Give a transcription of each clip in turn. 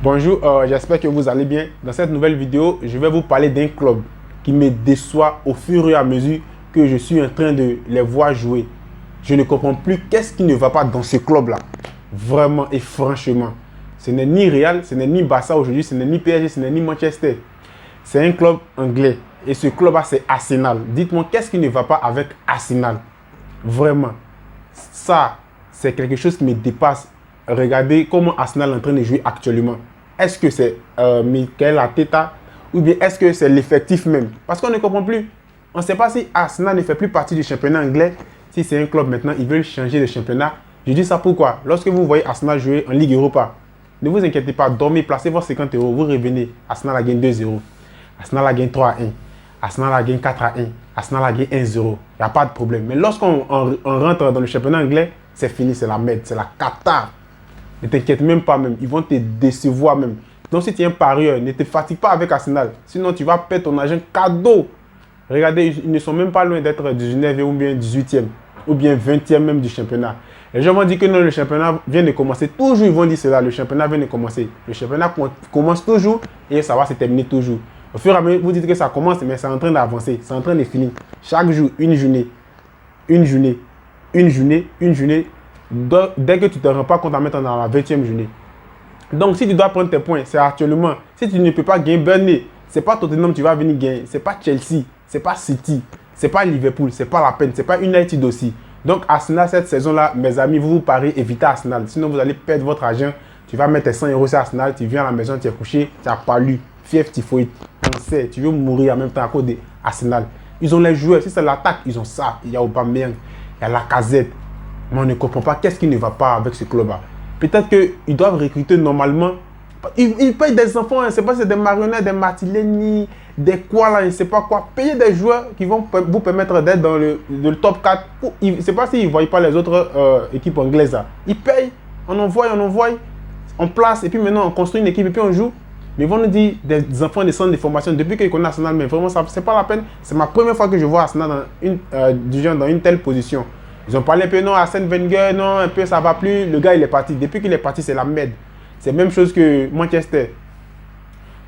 Bonjour, j'espère que vous allez bien. Dans cette nouvelle vidéo, je vais vous parler d'un club qui me déçoit au fur et à mesure que je suis en train de les voir jouer. Je ne comprends plus qu'est-ce qui ne va pas dans ce club-là. Vraiment et franchement. Ce n'est ni Real, ce n'est ni Barça aujourd'hui, ce n'est ni PSG, ce n'est ni Manchester. C'est un club anglais. Et ce club-là, c'est Arsenal. Dites-moi, qu'est-ce qui ne va pas avec Arsenal? Vraiment. Ça, c'est quelque chose qui me dépasse. Regardez comment Arsenal est en train de jouer actuellement. Est-ce que c'est Mikel Arteta ou bien est-ce que c'est l'effectif même? Parce qu'on ne comprend plus. On ne sait pas si Arsenal ne fait plus partie du championnat anglais. Si c'est un club maintenant, ils veulent changer de championnat. Je dis ça pourquoi? Lorsque vous voyez Arsenal jouer en Ligue Europa, ne vous inquiétez pas, dormez, placez vos 50 €, vous revenez. Arsenal a gagné 2-0. Arsenal a gagné 3-1. Arsenal a gagné 4-1. Arsenal a gagné 1-0. Il n'y a pas de problème. Mais lorsqu'on rentre dans le championnat anglais, c'est fini, c'est la merde, c'est la cata. Ne t'inquiète même pas même, ils vont te décevoir même. Donc si tu es un parieur, ne te fatigue pas avec Arsenal. Sinon tu vas perdre ton argent cadeau. Regardez, ils ne sont même pas loin d'être 19e ou bien 18e. Ou bien 20e même du championnat. Les gens vont dire que non, le championnat vient de commencer. Toujours ils vont dire cela, le championnat vient de commencer. Le championnat commence toujours et ça va se terminer toujours. Au fur et à mesure, vous dites que ça commence, mais c'est en train d'avancer. C'est en train de finir. Chaque jour, une journée. Une journée. Une journée. Une journée. Dès que tu ne te rends pas compte, à mettre dans la 20e journée. Donc, si tu dois prendre tes points, c'est actuellement. Si tu ne peux pas gagner Burnley, ce n'est pas Tottenham que tu vas venir gagner. Ce n'est pas Chelsea, ce n'est pas City, ce n'est pas Liverpool, ce n'est pas la peine, ce n'est pas United aussi. Donc, Arsenal, cette saison-là, mes amis, vous parlez, évitez Arsenal. Sinon, vous allez perdre votre argent. Tu vas mettre tes 100 € sur Arsenal, tu viens à la maison, tu es couché, tu n'as pas lu. Fièvre typhoïde, cancer, tu veux mourir en même temps à cause d'Arsenal. Ils ont les joueurs, si c'est l'attaque, ils ont ça. Il y a Aubameyang, il y a Lacazette. Mais on ne comprend pas qu'est-ce qui ne va pas avec ce club-là. Peut-être qu'ils doivent recruter normalement. Ils payent des enfants, je ne sais pas si c'est des marionnettes, des Martinelli, des quoi là, je ne sais pas quoi. Payer des joueurs qui vont vous permettre d'être dans le top 4. Je ne sais pas s'ils ne voient pas les autres équipes anglaises là. Ils payent, on envoie, on place et puis maintenant on construit une équipe et puis on joue. Mais ils vont nous dire des enfants des centres de formation depuis qu'ils connaissent Arsenal, mais vraiment, c'est pas la peine. C'est ma première fois que je vois Arsenal dans une telle position. Ils ont parlé un peu, non, Arsène Wenger, non, un peu, ça va plus. Le gars, il est parti. Depuis qu'il est parti, c'est la merde. C'est la même chose que Manchester.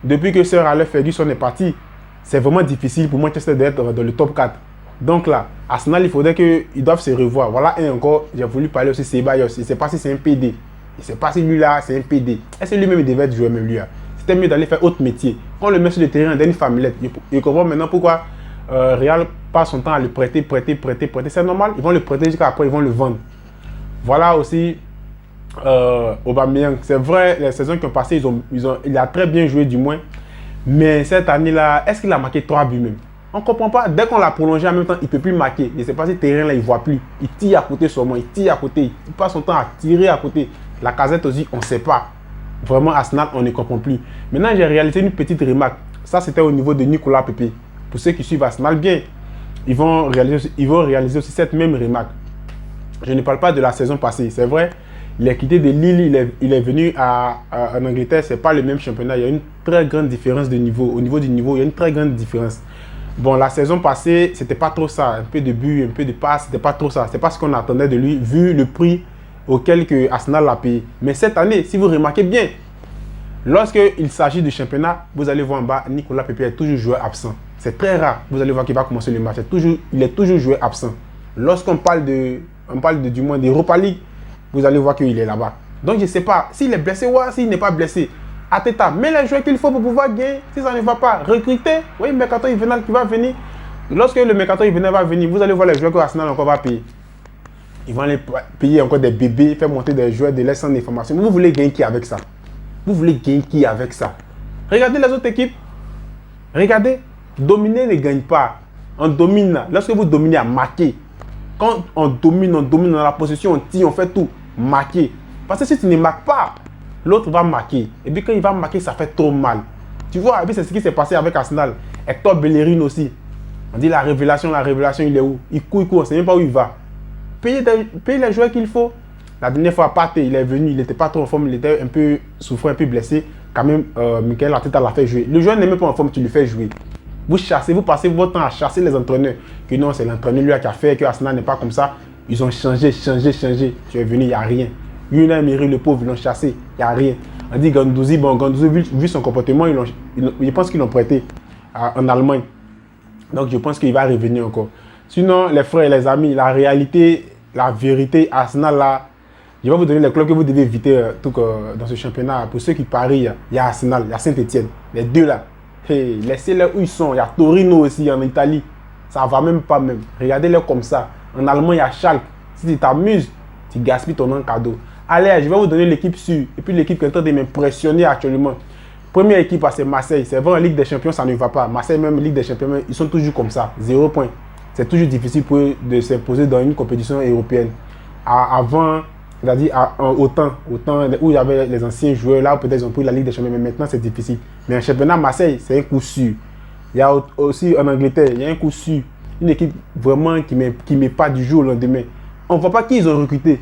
Depuis que Sir Alex Ferguson est parti, c'est vraiment difficile pour Manchester d'être dans le top 4. Donc là, Arsenal, il faudrait qu'ils doivent se revoir. Voilà, et encore, j'ai voulu parler aussi de Ceballos. Il ne sait pas si c'est un PD. Il ne sait pas si lui-là, c'est un PD. Est-ce que lui-même, il devait être joueur, même lui là? C'était mieux d'aller faire autre métier. Quand on le met sur le terrain, on donne une famillette. Il comprend maintenant pourquoi Real passe son temps à le prêter. C'est normal, ils vont le prêter jusqu'à après, ils vont le vendre. Voilà aussi Aubameyang. C'est vrai, les saisons qui ont passé, il a très bien joué du moins. Mais cette année-là, est-ce qu'il a marqué 3 buts même? On ne comprend pas. Dès qu'on l'a prolongé en même temps, il ne peut plus marquer. Je ne sais pas si le terrain là, il ne voit plus. Il tire à côté seulement, il tire à côté. Il passe son temps à tirer à côté. Lacazette aussi, on ne sait pas. Vraiment, Arsenal, on ne comprend plus. Maintenant, j'ai réalisé une petite remarque. Ça, c'était au niveau de Nicolas Pepe. Pour ceux qui suivent Arsenal bien, ils vont réaliser aussi cette même remarque. Je ne parle pas de la saison passée. C'est vrai, il est quitté de Lille, il est venu en Angleterre. Ce n'est pas le même championnat. Il y a une très grande différence de niveau. Au niveau du niveau, il y a une très grande différence. Bon, la saison passée, ce n'était pas trop ça. Un peu de but, un peu de passe, ce n'était pas trop ça. Ce n'est pas ce qu'on attendait de lui, vu le prix auquel que Arsenal l'a payé. Mais cette année, si vous remarquez bien, lorsqu'il s'agit du championnat, vous allez voir en bas, Nicolas Pepe est toujours joueur absent. C'est très rare. Vous allez voir qu'il va commencer le match. Il est toujours joueur absent. Lorsqu'on parle du moins d'Europa League, vous allez voir qu'il est là-bas. Donc je ne sais pas s'il est blessé ou s'il n'est pas blessé. Arteta, mais les joueurs qu'il faut pour pouvoir gagner. Si ça ne va pas, recruter. Oui, le mercato hivernal qui va venir. Lorsque le mercato hivernal va venir, vous allez voir les joueurs que Arsenal encore va payer. Ils vont aller payer encore des bébés, faire monter des joueurs de l'aide sans information. Vous voulez gagner qui avec ça? Vous voulez gagner qui avec ça? Regardez les autres équipes. Regardez. Dominer ne gagne pas. On domine. Lorsque vous dominez à marquer. Quand on domine dans la possession, on tire, on fait tout. Marquer. Parce que si tu ne marques pas, l'autre va marquer. Et puis quand il va marquer, ça fait trop mal. Tu vois, et puis c'est ce qui s'est passé avec Arsenal. Hector Bellerin aussi. On dit la révélation, il est où? Il court, on ne sait même pas où il va. Payer les joueurs qu'il faut. La dernière fois, Partey, il est venu, il n'était pas trop en forme, il était un peu souffrant, un peu blessé. Quand même, Mikel Arteta l'a fait jouer. Le joueur n'est même pas en forme, tu le fais jouer. Vous chassez, vous passez votre temps à chasser les entraîneurs. Que non, c'est l'entraîneur lui qui a fait, que Arsenal n'est pas comme ça. Ils ont changé. Tu es venu, il n'y a rien. Unai Emery, le pauvre, ils l'ont chassé, il n'y a rien. On dit Guendouzi, bon, Guendouzi, vu son comportement, je pense qu'ils l'ont prêté en Allemagne. Donc, je pense qu'il va revenir encore. Sinon, les frères et les amis, la réalité, la vérité, Arsenal, là, je vais vous donner les clubs que vous devez éviter dans ce championnat. Pour ceux qui parient, il y a Arsenal, il y a Saint-Etienne. Les deux là. Hey, laissez-les où ils sont. Il y a Torino aussi en Italie. Ça va même pas même. Regardez-les comme ça. En Allemagne, il y a Schalke. Si tu t'amuses, tu gaspilles ton nom cadeau. Allez, je vais vous donner l'équipe sûre. Et puis l'équipe qui est en train de m'impressionner actuellement. Première équipe, c'est Marseille. C'est vrai, en Ligue des Champions, ça ne va pas. Marseille, même Ligue des Champions, ils sont toujours comme ça. 0 point. C'est toujours difficile pour eux de s'imposer dans une compétition européenne. Avant, c'est-à-dire autant où il y avait les anciens joueurs, là peut-être ils ont pris la Ligue des Champions, mais maintenant c'est difficile. Mais en championnat, Marseille, c'est un coup sûr. Il y a aussi en Angleterre, il y a un coup sûr. Une équipe vraiment qui met pas du jour au lendemain. On ne voit pas qui ils ont recruté.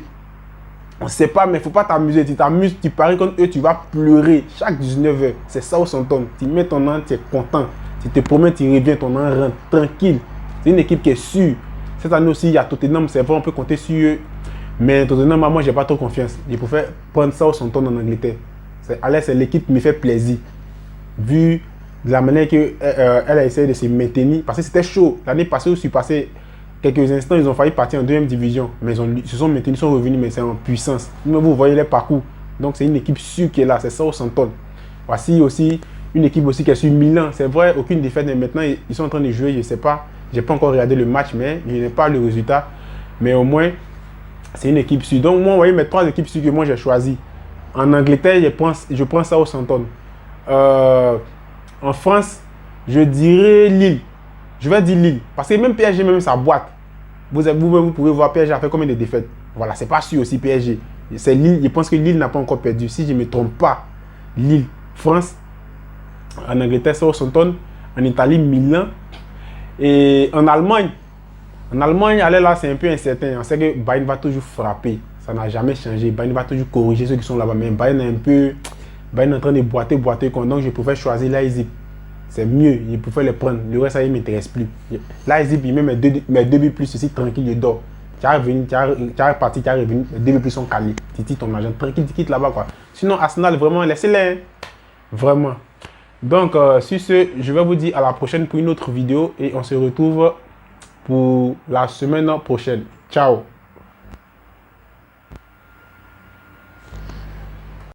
On ne sait pas, mais il ne faut pas t'amuser. Tu t'amuses, tu paries contre eux, tu vas pleurer chaque 19h. C'est ça au Southampton. Tu mets ton an, tu es content. Tu te promets, tu reviens, ton an rentre tranquille. C'est une équipe qui est sûre. Cette année aussi, il y a Tottenham, c'est vrai, on peut compter sur eux. Mais Tottenham, moi, je n'ai pas trop confiance. Je préfère prendre ça au Southampton en Angleterre. C'est l'équipe qui me fait plaisir. Vu de la manière qu'elle a essayé de se maintenir. Parce que c'était chaud. L'année passée, je suis passé quelques instants, ils ont failli partir en deuxième division. Mais ils se sont maintenus, ils sont revenus, mais c'est en puissance. Vous voyez les parcours. Donc, c'est une équipe sûre qui est là. C'est ça au Southampton. Voici aussi une équipe aussi qui est sur Milan. C'est vrai, aucune défaite. Mais maintenant, ils sont en train de jouer. Je ne sais pas. Je n'ai pas encore regardé le match, mais je n'ai pas le résultat. Mais au moins, c'est une équipe sûre. Donc, moi, vous voyez mes 3 équipes sûres que moi j'ai choisies. En Angleterre, je prends ça au Southampton. En France, je dirais Lille. Je vais dire Lille. Parce que même PSG, même sa boîte. Vous pouvez voir PSG a fait combien de défaites. Voilà, c'est pas sûr aussi PSG. C'est Lille. Je pense que Lille n'a pas encore perdu. Si je ne me trompe pas, Lille, France. En Angleterre, c'est au Southampton. En Italie, Milan. Et en Allemagne, allez là, c'est un peu incertain. On sait que Bayern va toujours frapper. Ça n'a jamais changé. Bayern va toujours corriger ceux qui sont là-bas. Mais Bayern est en train de boiter. Donc, je préfère choisir Leipzig. C'est mieux. Je préfère les prendre. Le reste, ça ne m'intéresse plus. Leipzig, il met mes 2 buts plus ici, tranquille, je dors. Tu as revenu, tu as reparti, tu as revenu. Les 2 buts plus sont calés. Tu titres ton argent. Tranquille, tu quittes là-bas, quoi. Sinon, Arsenal, vraiment, laissez-les. Vraiment. Donc, sur ce, je vais vous dire à la prochaine pour une autre vidéo. Et on se retrouve pour la semaine prochaine. Ciao.